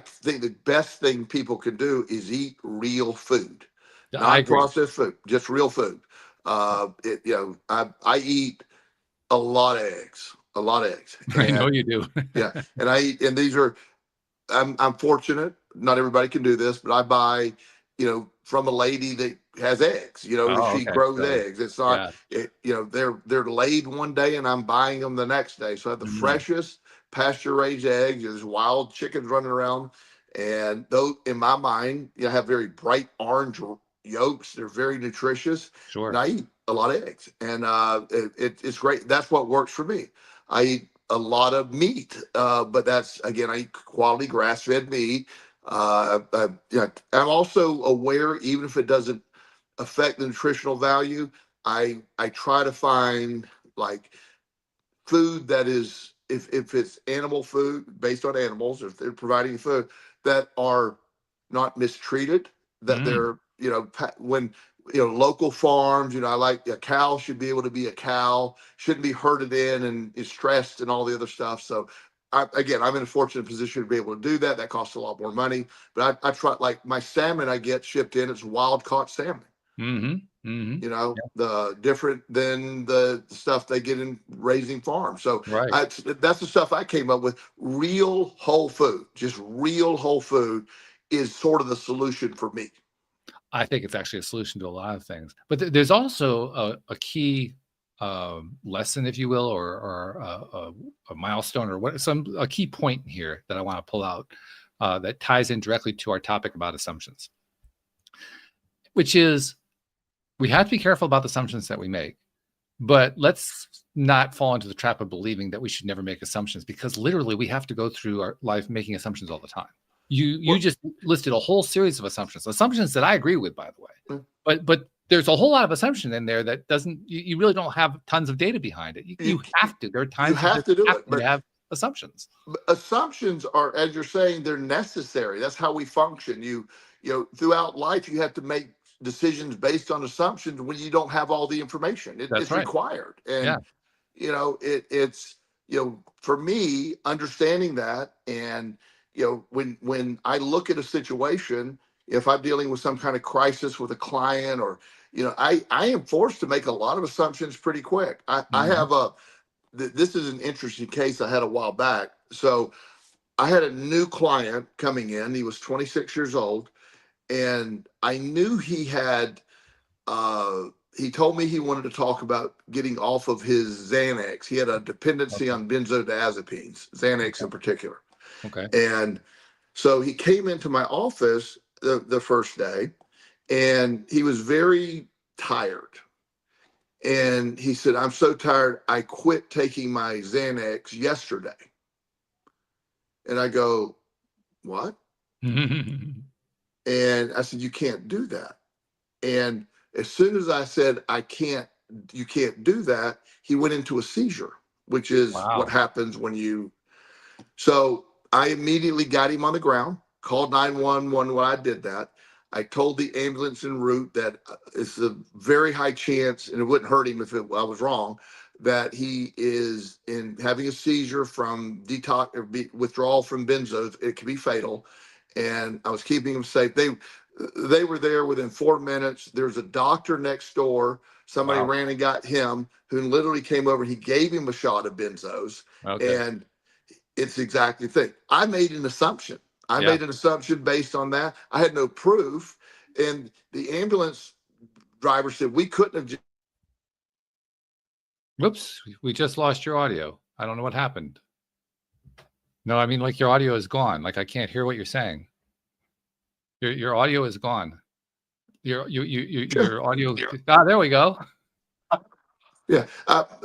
think the best thing people can do is eat real food, I agree. non-processed food, just real food. I eat a lot of eggs, I know and you do. yeah, and these are, I'm fortunate. Not everybody can do this, but I buy, from a lady that has eggs. Oh, She okay. grows So, eggs. It's not, yeah. they're laid one day and I'm buying them the next day. So I have the Mhm. freshest pasture raised eggs. There's wild chickens running around, and those, in my mind, have very bright orange yolks. They're very nutritious, and Sure. I eat a lot of eggs, and it's great. That's what works for me. I eat a lot of meat, but that's, again, I eat quality grass-fed meat. I'm also aware, even if it doesn't affect the nutritional value, I try to find, like, food that is, if it's animal food based on animals, if they're providing food that are not mistreated, that Mm, they're, when, local farms, I like, a cow should be able to be a cow, shouldn't be herded in and is stressed and all the other stuff. So again, I'm in a fortunate position to be able to do that. That costs a lot more money, but I try, like, my salmon I get shipped in, it's wild caught salmon. mhm, mhm. Yeah, The different than the stuff they get in raising farms. So right. that's the stuff I came up with. Real whole food, just real whole food, is sort of the solution for me. I think it's actually a solution to a lot of things. But there's also a key lesson, if you will, or a milestone, or a key point here that I want to pull out that ties in directly to our topic about assumptions, which is we have to be careful about the assumptions that we make. But let's not fall into the trap of believing that we should never make assumptions, because literally we have to go through our life making assumptions all the time. You Well, just listed a whole series of assumptions that I agree with, by the way. mm, But there's a whole lot of assumption in there that doesn't, you really don't have tons of data behind it. you You have to. There are you times you have just to do have it, to but have assumptions. assumptions are, as you're saying, they're necessary. That's how we function. Throughout life, you have to make decisions based on assumptions when you don't have all the information. That's It's right. required, Yeah. and it's, for me, understanding that, and when I look at a situation, if I'm dealing with some kind of crisis with a client, or I am forced to make a lot of assumptions pretty quick. I Mhm. have this is an interesting case I had a while back. So I had a new client coming in. He was 26 years old, and I knew he told me he wanted to talk about getting off of his Xanax. He had a dependency Okay. on benzodiazepines, Xanax Okay. in particular. Okay. And so he came into my office the first day, and he was very tired. And he said, "I'm so tired, I quit taking my Xanax yesterday." And I go, "What?" And I said, "You can't do that." And as soon as I said, you can't do that, he went into a seizure, which is what Wow. happens when you. So I immediately got him on the ground, called 911 when I did that. I told the ambulance en route that it's a very high chance, and it wouldn't hurt him if I was wrong, that he is in having a seizure from detox or withdrawal from benzos. It could be fatal, and I was keeping him safe. They were there within 4 minutes. There's a doctor next door. Somebody Wow. ran and got him, who literally came over. He gave him a shot of benzos, Okay. and it's exactly the thing. I made an assumption. I Yeah. made an assumption based on that. I had no proof. And the ambulance driver said we couldn't have Whoops. We just lost your audio. I don't know what happened. No, I mean, like, your audio is gone. Like, I can't hear what you're saying. Your audio is gone. Your audio. There we go. Yeah.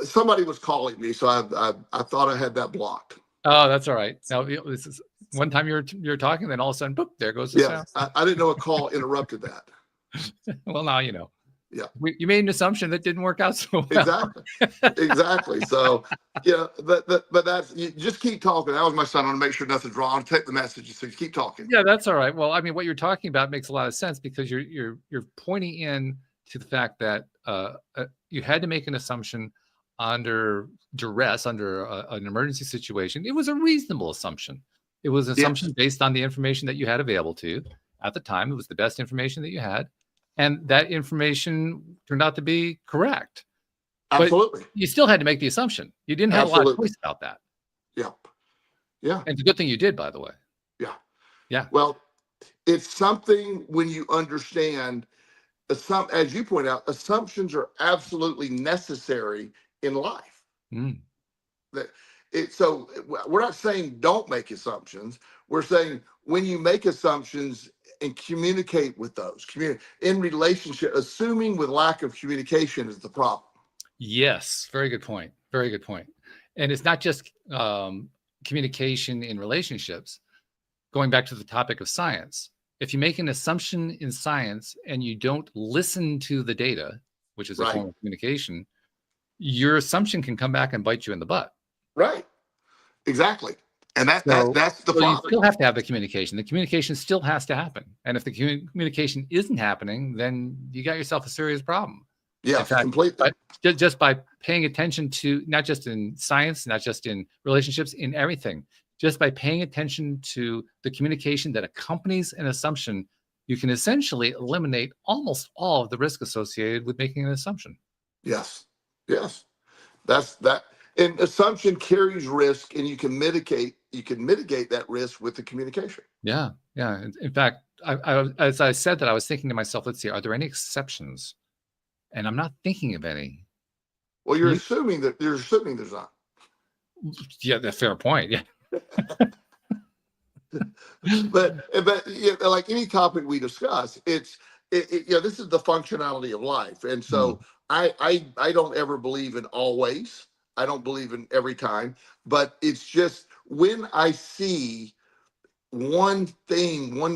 Somebody was calling me, so I thought I had that blocked. Oh, that's all right. Now, this is one time you're talking, then all of a sudden, boop, there goes the Yeah. sound. I didn't know a call interrupted that. Well, now you know. Yeah. You made an assumption that didn't work out so well. Exactly. Exactly. So, but that's, you just keep talking. That was my son. I want to make sure nothing's wrong. I'll take the message. So you keep talking. Yeah, that's all right. Well, I mean, what you're talking about makes a lot of sense, because you're pointing in to the fact that you had to make an assumption under duress, under an emergency situation, it was a reasonable assumption. It was an assumption based on the information that you had available to you at the time. It was the best information that you had, and that information turned out to be correct. Absolutely. But you still had to make the assumption. You didn't have a lot of choice about that. Yeah. Yeah. And it's a good thing you did, by the way. Yeah. Yeah. Well, it's something when you understand, as you point out, assumptions are absolutely necessary in life. So we're not saying don't make assumptions. We're saying when you make assumptions and communicate with those, in relationship, assuming with lack of communication is the problem. Yes, very good point. Very good point. And it's not just communication in relationships. Going back to the topic of science, if you make an assumption in science and you don't listen to the data, which is a form of communication, your assumption can come back and bite you in the butt. Right. Exactly. And that's the problem. You still have to have the communication. The communication still has to happen. And if the communication isn't happening, then you got yourself a serious problem. Yeah, completely. But just by paying attention to, not just in science, not just in relationships, in everything, just by paying attention to the communication that accompanies an assumption, you can essentially eliminate almost all of the risk associated with making an assumption. Yes. Yes. That's that. And assumption carries risk, and you can mitigate that risk with the communication. Yeah. Yeah. In fact, as I said that, I was thinking to myself, let's see, are there any exceptions? And I'm not thinking of any. Well, you're assuming there's not. Yeah, that's a fair point. Yeah. but yeah, like any topic we discuss, this is the functionality of life. And so I don't ever believe in always. I don't believe in every time, but it's just when I see one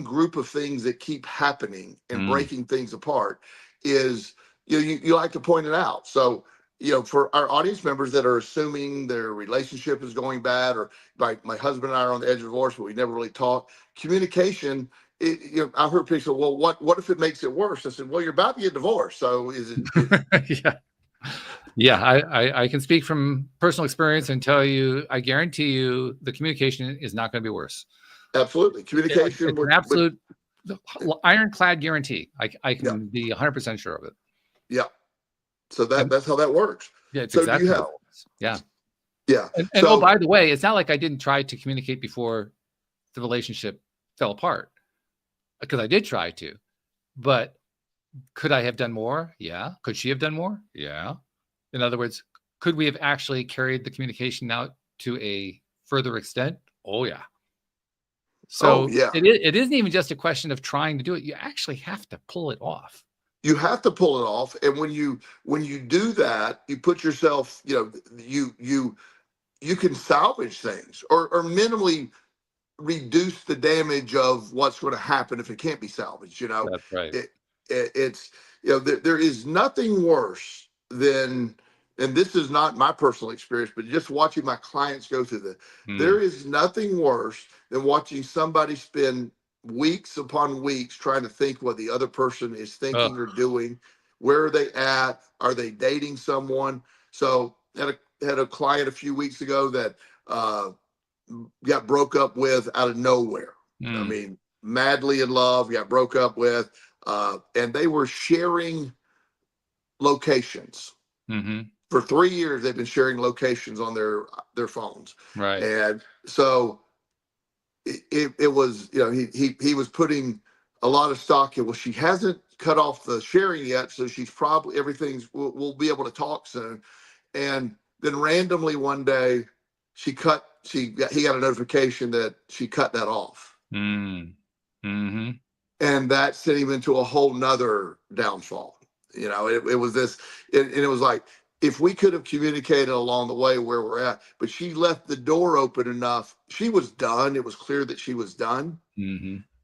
group of things that keep happening and breaking things apart is, you like to point it out. So, for our audience members that are assuming their relationship is going bad, or like my husband and I are on the edge of divorce, but we never really talk. Communication, I've heard people say, well, what if it makes it worse? I said, well, you're about to get divorced. So is it? Yeah, I can speak from personal experience and tell you, I guarantee you the communication is not going to be worse. Absolutely. Communication. It's an absolute ironclad guarantee. I can be 100% sure of it. Yeah. So that's how that works. Yeah, it's exactly how it works. Yeah. Yeah. And by the way, it's not like I didn't try to communicate before the relationship fell apart, because I did try to. But could I have done more? Yeah. Could she have done more? Yeah. In other words, could we have actually carried the communication out to a further extent? Oh, yeah. So it isn't even just a question of trying to do it. You actually have to pull it off. You have to pull it off. And when you do that, you put yourself, you can salvage things or minimally reduce the damage of what's going to happen if it can't be salvaged. That's right. It's there is nothing worse than, and this is not my personal experience, but just watching my clients go through there is nothing worse than watching somebody spend weeks upon weeks trying to think what the other person is thinking or doing. Where are they at? Are they dating someone? So had a client a few weeks ago that got broke up with out of nowhere. I mean, madly in love, got broke up with, and they were sharing locations. For 3 years, they've been sharing locations on their phones. Right. And so it was, he was putting a lot of stock in, well, she hasn't cut off the sharing yet, so she's probably, we'll be able to talk soon. And then randomly one day he got a notification that she cut that off. And that sent him into a whole nother downfall. It was this, and it was like, if we could have communicated along the way where we're at, but she left the door open enough. She was done. It was clear that she was done.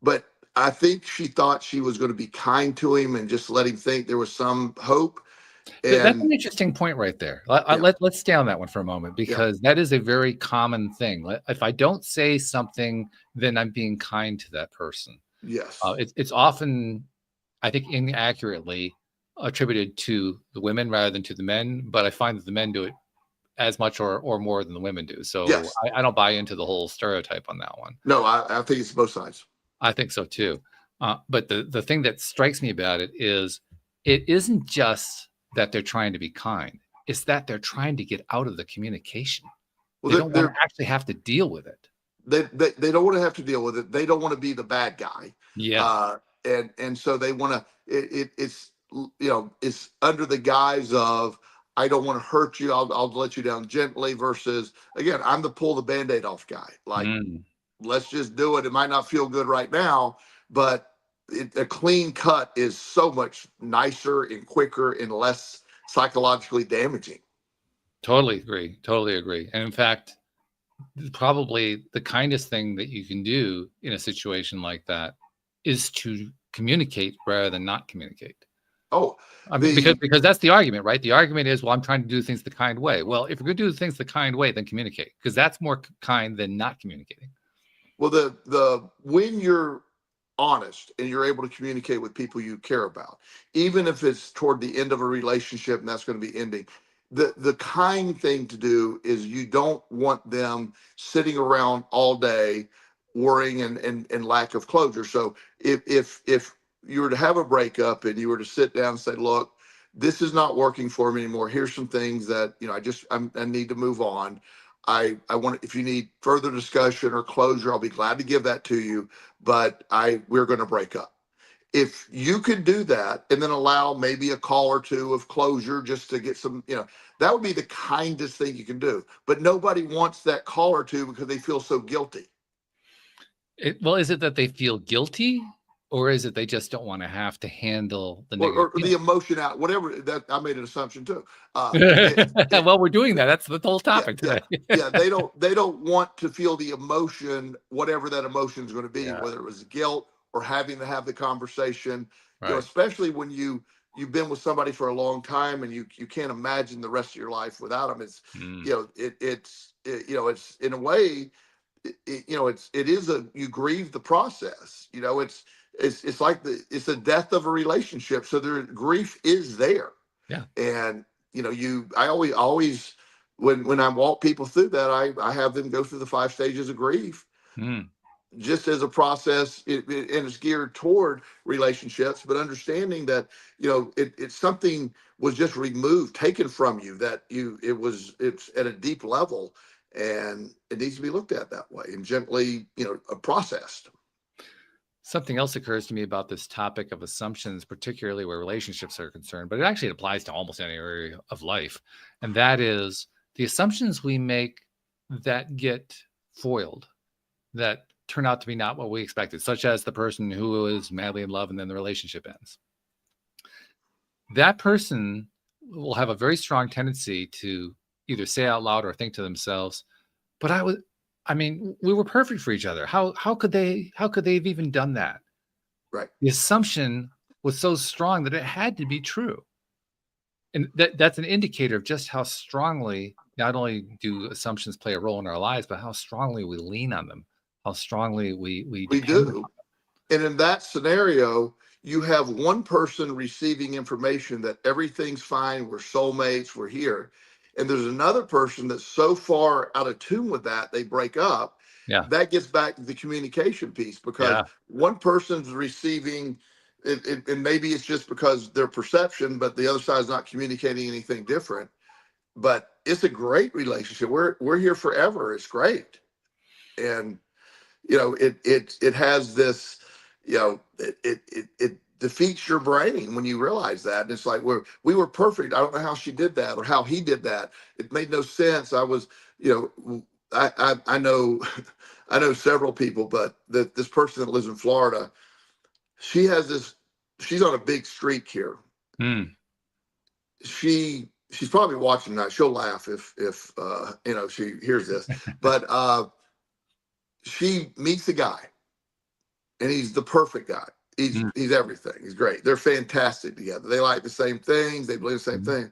But I think she thought she was going to be kind to him and just let him think there was some hope. And that's an interesting point right there. Let's stay on that one for a moment, because that is a very common thing. If I don't say something, then I'm being kind to that person. Yes. It's often, I think, inaccurately attributed to the women rather than to the men, but I find that the men do it as much or more than the women do. So Yes. I don't buy into the whole stereotype on that one. No, I think it's both sides. I think so too. But the thing that strikes me about it isn't just that they're trying to be kind. It's that they're trying to get out of the communication. Well, They don't want to actually have to deal with it. They don't want to have to deal with it. They don't want to be the bad guy. Yeah. And so they want to. It's it's under the guise of, I don't want to hurt you. I'll let you down gently. Versus, again, I'm the pull the Band-Aid off guy. Like, let's just do it. It might not feel good right now, but a clean cut is so much nicer and quicker and less psychologically damaging. Totally agree. And in fact, probably the kindest thing that you can do in a situation like that is to communicate rather than not communicate. Oh, I mean, because that's the argument, right? The argument is, well, I'm trying to do things the kind way. Well, if you're going to do things the kind way, then communicate, because that's more kind than not communicating. Well, the when you're honest and you're able to communicate with people you care about, even if it's toward the end of a relationship and that's going to be ending, the kind thing to do is, you don't want them sitting around all day worrying and lack of closure. So if you were to have a breakup and you were to sit down and say, look, this is not working for me anymore. Here's some things that, I need to move on. I want, if you need further discussion or closure, I'll be glad to give that to you, but we're going to break up. If you could do that and then allow maybe a call or two of closure just to get some, that would be the kindest thing you can do. But nobody wants that call or two because they feel so guilty. Well, is it that they feel guilty, or is it they just don't want to have to handle the negative or the emotion out, whatever? That I made an assumption too. Well, we're doing that. That's the whole topic today. Yeah, they don't want to feel the emotion, whatever that emotion is going to be, whether it was guilt or having to have the conversation. Right. Especially when you've been with somebody for a long time and you can't imagine the rest of your life without them. It's it's in a way, you grieve the process. It's like it's the death of a relationship. So their grief is there. Yeah. And I always when I walk people through that, I have them go through the 5 stages of grief. Just as a process, and it's geared toward relationships, but understanding that it's something was just removed, taken from you, that it's at a deep level, and it needs to be looked at that way and gently processed. Something else occurs to me about this topic of assumptions, particularly where relationships are concerned, but it actually applies to almost any area of life, and that is the assumptions we make that get foiled, that turn out to be not what we expected, such as the person who is madly in love and then the relationship ends. That person will have a very strong tendency to either say out loud or think to themselves, but we were perfect for each other. How could they have even done that? Right. The assumption was so strong that it had to be true. And that's an indicator of just how strongly, not only do assumptions play a role in our lives, but how strongly we lean on them. How strongly we do. And in that scenario, you have one person receiving information that everything's fine, we're soulmates, we're here. And there's another person that's so far out of tune with that, they break up. Yeah. That gets back to the communication piece, because one person's receiving it, and maybe it's just because their perception, but the other side's not communicating anything different. But it's a great relationship. We're here forever. It's great. And it has this, it defeats your brain when you realize that. And it's like, we were perfect. I don't know how she did that or how he did that. It made no sense. I was, I know several people, but this person that lives in Florida, she's on a big streak here. She's probably watching that. She'll laugh if she hears this, but, she meets a guy and he's the perfect guy. He's everything. He's great. They're fantastic together. They like the same things. They believe the same thing.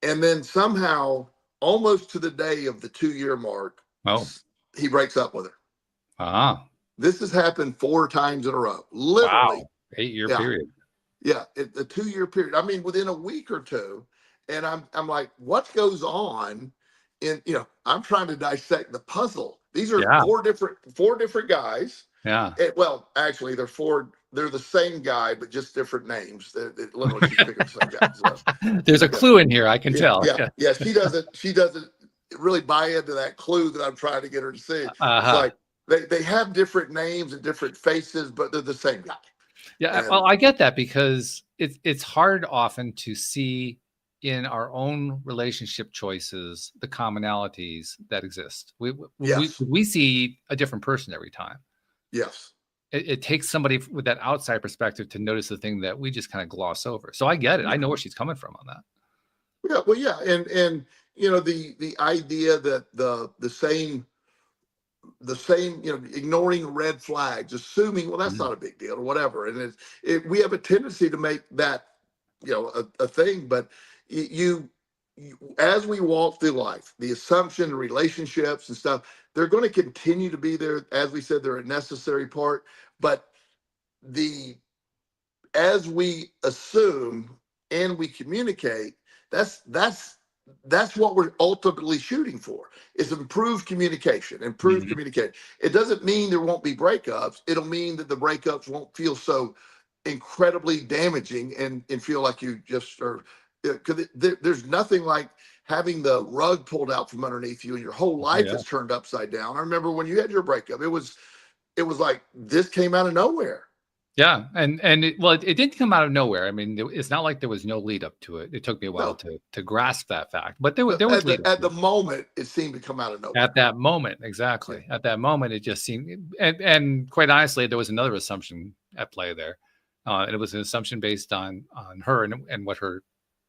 And then somehow, almost to the day of the 2-year mark, he breaks up with her. This has happened 4 times in a row. Literally. Wow. 8-year period. Yeah. The 2-year period. I mean, within a week or two. And I'm like, what goes on? and I'm trying to dissect the puzzle. These are Yeah. four different guys. Yeah. Well, actually, they're the same guy, but just different names. Literally, she's picking the same guy. So, There's a yeah, clue in here, I can tell. yeah. She doesn't really buy into that clue that I'm trying to get her to see. It's Uh-huh. like they have different names and different faces, but they're the same guy. Yeah, And well, I get that because it's hard often to see in our own relationship choices the commonalities that exist. yes, We see a different person every time. yes, It takes somebody with that outside perspective to notice the thing that we just kind of gloss over. So I get it. I know where she's coming from on that. yeah. Well, yeah, and the idea that the same ignoring red flags, assuming, well, that's Mhm. not a big deal or whatever. And we have a tendency to make that, a thing, but as we walk through life, the assumption, relationships and stuff, they're going to continue to be there. As we said, they're a necessary part, but the, as we assume and we communicate, that's what we're ultimately shooting for, is improved communication. Mhm. It doesn't mean there won't be breakups. It'll mean that the breakups won't feel so incredibly damaging and feel like you just are, because there's nothing like having the rug pulled out from underneath you and your whole Oh, life yeah. is turned upside down. I remember when you had your breakup, it was like this came out of nowhere. Yeah, and it didn't come out of nowhere. I mean, it's not like there was no lead up to it. It took me a while No, to grasp that fact, but there was lead up at to the it. moment, it seemed to come out of nowhere. At that moment, Yeah. exactly. At that moment, it just seemed, and quite honestly, there was another assumption at play there, and it was an assumption based on her and what her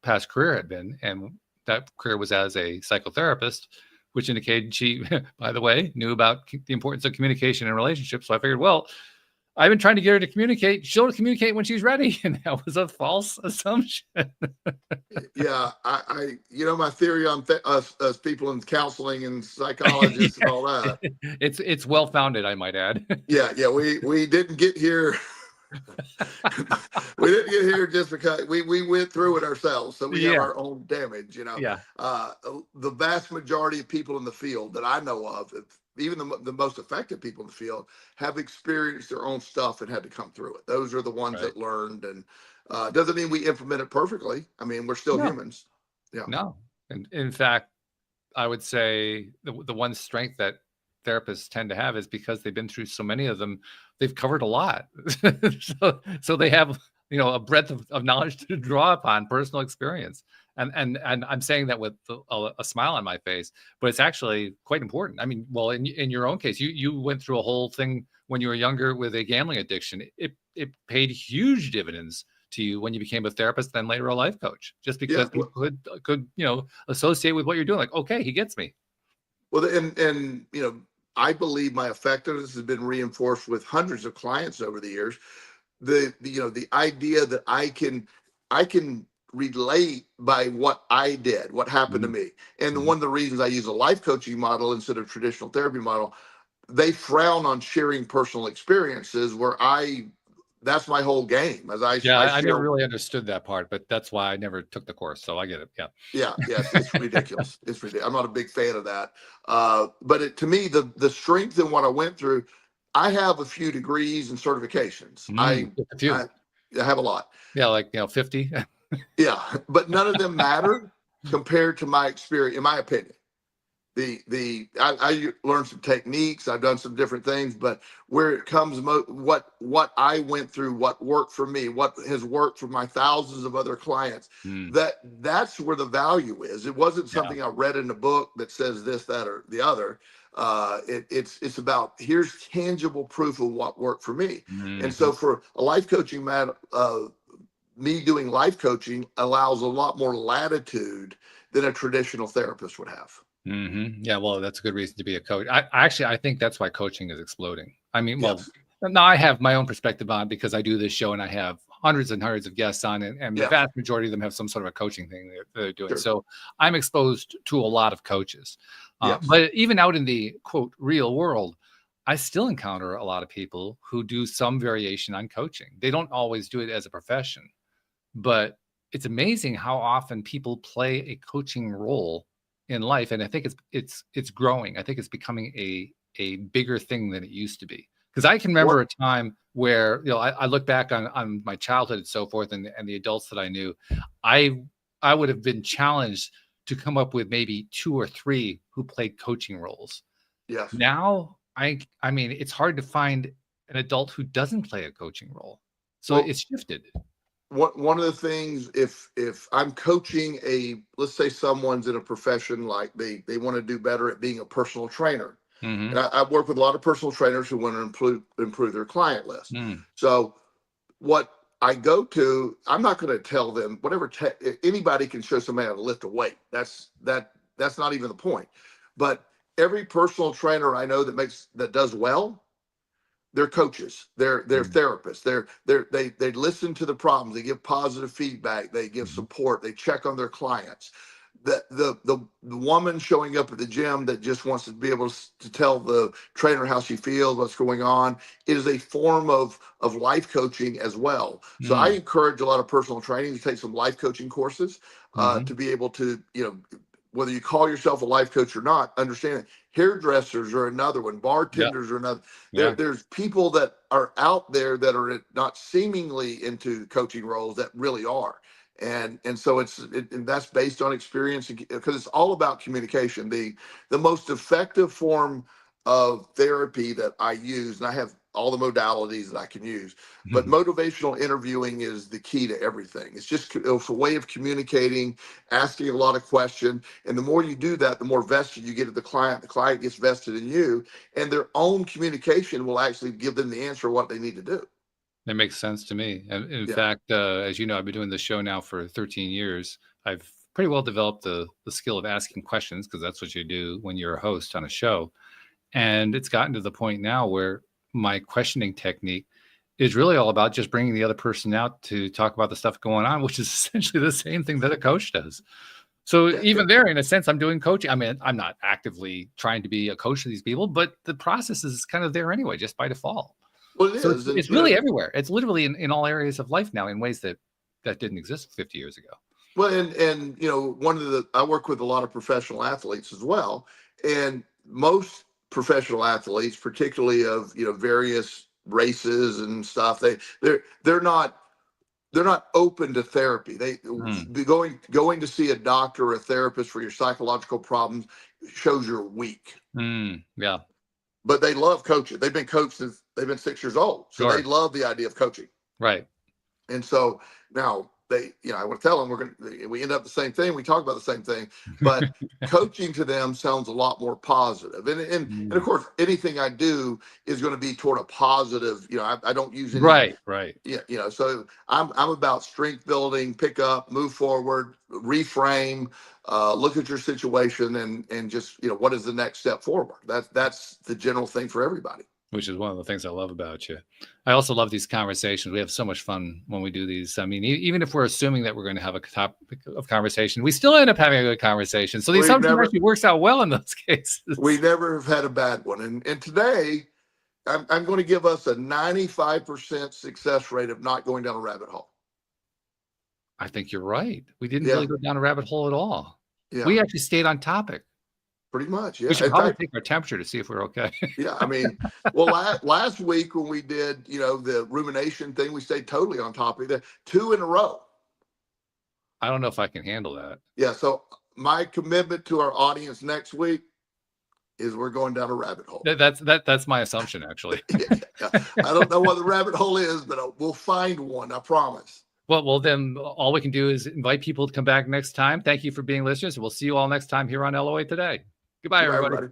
past career had been, and that career was as a psychotherapist, which indicated she, by the way, knew about the importance of communication in relationships. So I figured, well, I've been trying to get her to communicate. She'll communicate when she's ready, and that was a false assumption. Yeah, my theory on us people in counseling and psychologists and all that. It's well founded, I might add. Yeah, we didn't get here. We didn't get here just because we went through it ourselves, so we have Yeah, our own damage. yeah, The vast majority of people in the field that I know of, even the most effective people in the field, have experienced their own stuff and had to come through it. Those are the ones right. that learned, and doesn't mean we implement it perfectly. I mean, we're still No, humans. Yeah. no. And in fact, I would say the one strength that therapists tend to have is because they've been through so many of them, they've covered a lot. So they have, a breadth of knowledge to draw upon, personal experience. And I'm saying that with a smile on my face, but it's actually quite important. I mean, well, in your own case, you went through a whole thing when you were younger with a gambling addiction. It paid huge dividends to you when you became a therapist, then later a life coach, just Yeah. because people could associate with what you're doing. Like, okay, he gets me. Well, and I believe my effectiveness has been reinforced with hundreds of clients over the years. The idea that I can relate by what I did, what happened to Mhm, me. And mhm. one of the reasons I use a life coaching model instead of traditional therapy model, they frown on sharing personal experiences where that's my whole game. As Yeah, I I never share. really understood that part, but that's why I never took the course. So I get it. Yeah. Yeah, yes, it's ridiculous. It's ridiculous. I'm not a big fan of that. But to me, the strength in what I went through, I have a few degrees and certifications. Just a few. I have a lot. Yeah, like 50. Yeah, but none of them matter compared to my experience, in my opinion. I learned some techniques. I've done some different things, but where it comes, what I went through, what worked for me, what has worked for my thousands of other clients, Mm, that's where the value is. It wasn't yeah. something I read in a book that says this, that, or the other. It's about, here's tangible proof of what worked for me. And Mhm. so for a life coaching me doing life coaching allows a lot more latitude than a traditional therapist would have. Yeah, well, that's a good reason to be a coach. I think that's why coaching is exploding. I mean, well, Yes. now I have my own perspective on it because I do this show and I have hundreds and hundreds of guests on it, and the Yeah. vast majority of them have some sort of a coaching thing that they're doing. Sure. So I'm exposed to a lot of coaches. Yes. But even out in the quote real world, I still encounter a lot of people who do some variation on coaching. They don't always do it as a profession, but it's amazing how often people play a coaching role in life, and I think it's growing. I think it's becoming a bigger thing than it used to be. Because I can remember a time where, you know, I look back on my childhood and so forth, and the adults that I knew, I would have been challenged to come up with maybe 2 or 3 who played coaching roles. Yes. Now, I mean, it's hard to find an adult who doesn't play a coaching role. So it's shifted. One of the things, if I'm coaching let's say someone's in a profession like they want to do better at being a personal trainer. And I work with a lot of personal trainers who want to improve their client list. So what I go to, I'm not going to tell them whatever anybody can show somebody how to lift a weight. That's not even the point. But every personal trainer I know that does well, they're coaches, they're therapists, they listen to the problems, they give positive feedback, they give support, they check on their clients. The woman showing up at the gym that just wants to be able to tell the trainer how she feels, what's going on, it is a form of life coaching as well. So I encourage a lot of personal training to take some life coaching courses to be able to, you know, whether you call yourself a life coach or not, understand it. Hairdressers are another one, bartenders are another. There's people that are out there that are not seemingly into coaching roles that really are. And so and that's based on experience, because it's all about communication. The most effective form of therapy that I use, and I have all the modalities that I can use, but motivational interviewing is the key to everything. It's a way of communicating, asking a lot of questions. And the more you do that, the more vested you get at the client gets vested in you, and their own communication will actually give them the answer of what they need to do. That makes sense to me. And in fact, as you know, I've been doing this show now for 13 years. I've pretty well developed the skill of asking questions, because that's what you do when you're a host on a show. And it's gotten to the point now where my questioning technique is really all about just bringing the other person out to talk about the stuff going on, which is essentially the same thing that a coach does. So even there, in a sense, I'm doing coaching. I mean, I'm not actively trying to be a coach to these people, but the process is kind of there anyway, just by default. Well, it is. It's really everywhere. It's literally in all areas of life now in ways that didn't exist 50 years ago. Well, and you know, I work with a lot of professional athletes as well, and most professional athletes, particularly of, you know, various races and stuff, they're not open to therapy. They going to see a doctor or a therapist for your psychological problems shows you're weak. Yeah. But they love coaching. They've been coached since they've been 6 years old. So they love the idea of coaching. Right. And so now I want to tell them we end up the same thing. We talk about the same thing, but coaching to them sounds a lot more positive. And of course, anything I do is going to be toward a positive, you know, I don't use any. Right. Yeah. You know, so I'm about strength building, pick up, move forward, reframe, look at your situation and just, you know, what is the next step forward? That's the general thing for everybody. Which is one of the things I love about you. I also love these conversations. We have so much fun when we do these. I mean, even if we're assuming that we're going to have a topic of conversation, we still end up having a good conversation. So the assumption actually works out well in those cases. We never have had a bad one. And today, I'm going to give us a 95% success rate of not going down a rabbit hole. I think you're right. We didn't really go down a rabbit hole at all. Yeah. We actually stayed on topic. Pretty much, yeah. We should probably take our temperature to see if we're okay. Yeah, I mean, well, last week when we did, you know, the rumination thing, we stayed totally on topic. 2 in a row. I don't know if I can handle that. Yeah, so my commitment to our audience next week is we're going down a rabbit hole. That's my assumption, actually. Yeah. I don't know what the rabbit hole is, but we'll find one, I promise. Well, then all we can do is invite people to come back next time. Thank you for being listeners. We'll see you all next time here on LOA Today. Goodbye, everybody.